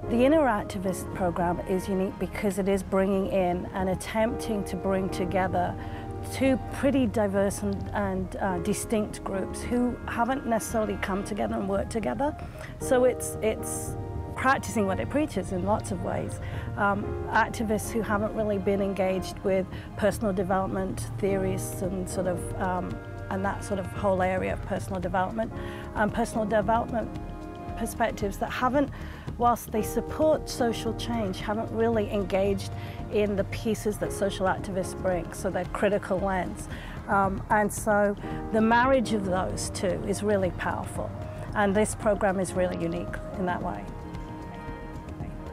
The Inner Activist program is unique because it is bringing in and attempting to bring together two pretty diverse and distinct groups who haven't necessarily come together and worked together. So it's practicing what it preaches in lots of ways. Activists who haven't really been engaged with personal development theories and and that sort of whole area of personal development perspectives that haven't, whilst they support social change, haven't really engaged in the pieces that social activists bring, so their critical lens. And so the marriage of those two is really powerful. And this program is really unique in that way.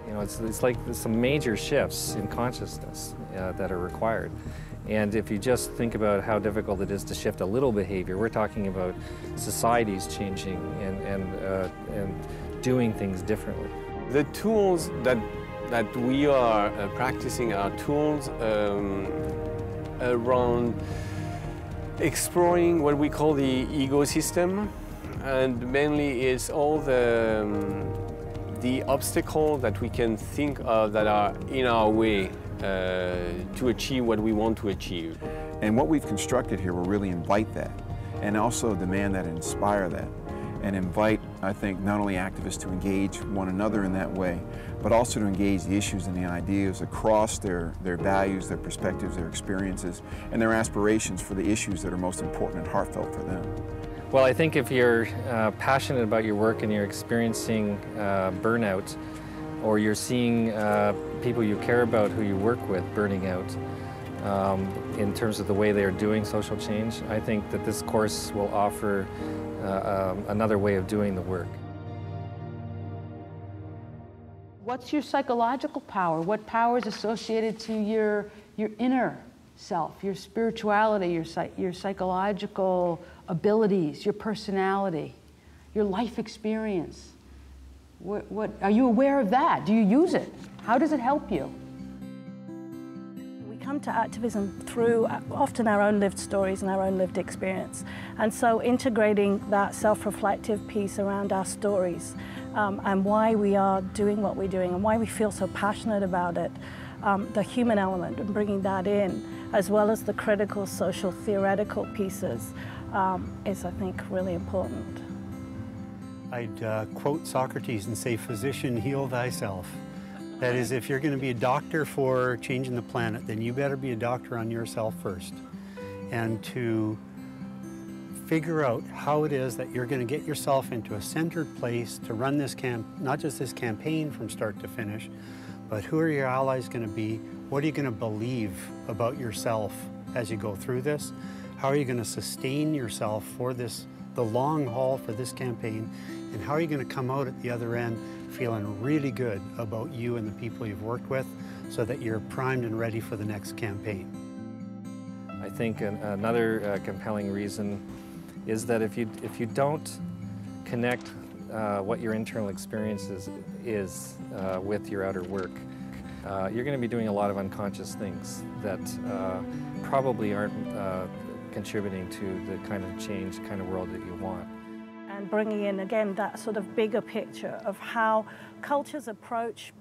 You know, it's like some major shifts in consciousness that are required. And if you just think about how difficult it is to shift a little behavior, we're talking about societies changing and doing things differently. The tools that we are practicing are tools around exploring what we call the ecosystem, and mainly is all the obstacles that we can think of that are in our way to achieve what we want to achieve. And what we've constructed here will really invite that, and also demand that and inspire that, and invite, I think, not only activists to engage one another in that way, but also to engage the issues and the ideas across their values, their perspectives, their experiences, and their aspirations for the issues that are most important and heartfelt for them. Well, I think if you're passionate about your work and you're experiencing burnout, or you're seeing people you care about who you work with burning out in terms of the way they are doing social change, I think that this course will offer another way of doing the work. What's your psychological power? What power is associated to your inner self, your spirituality, your psychological abilities, your personality, your life experience? What are you aware of that? Do you use it? How does it help you? We come to activism through often our own lived stories and our own lived experience. And so integrating that self-reflective piece around our stories and why we are doing what we're doing and why we feel so passionate about it, the human element, and bringing that in, as well as the critical social theoretical pieces, is, I think, really important. I'd quote Socrates and say, "Physician, heal thyself." That is, if you're going to be a doctor for changing the planet, then you better be a doctor on yourself first. And to figure out how it is that you're going to get yourself into a centered place to run this not just this campaign from start to finish, but who are your allies going to be? What are you going to believe about yourself as you go through this? How are you going to sustain yourself for the long haul for this campaign? And how are you going to come out at the other end feeling really good about you and the people you've worked with so that you're primed and ready for the next campaign? I think another compelling reason is that if you don't connect what your internal experience is with your outer work, you're going to be doing a lot of unconscious things that probably aren't contributing to the kind of change, kind of world that you want. And bringing in, again, that sort of bigger picture of how cultures approach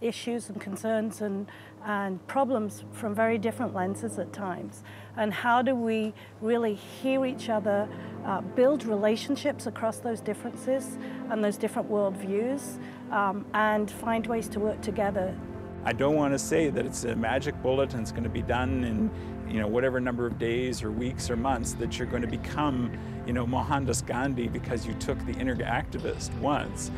issues and concerns and problems from very different lenses at times. And how do we really hear each other, build relationships across those differences and those different worldviews, and find ways to work together. I don't want to say that it's a magic bullet and it's going to be done in whatever number of days or weeks or months, that you're going to become Mohandas Gandhi because you took the inner activist once.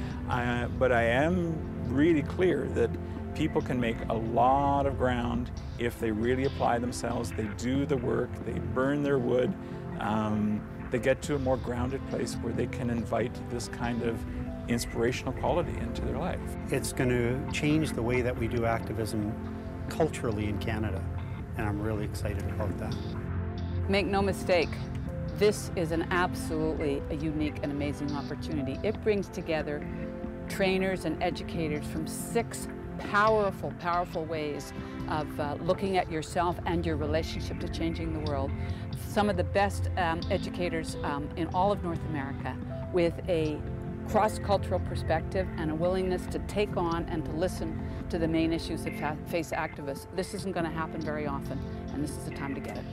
But I am really clear that people can make a lot of ground if they really apply themselves, they do the work, they burn their wood, they get to a more grounded place where they can invite this kind of inspirational quality into their life. It's going to change the way that we do activism culturally in Canada, and I'm really excited about that. Make no mistake, this is an absolutely a unique and amazing opportunity. It brings together trainers and educators from 6 powerful, powerful ways of looking at yourself and your relationship to changing the world. Some of the best educators in all of North America with a cross-cultural perspective and a willingness to take on and to listen to the main issues that face activists. This isn't going to happen very often, and this is the time to get it.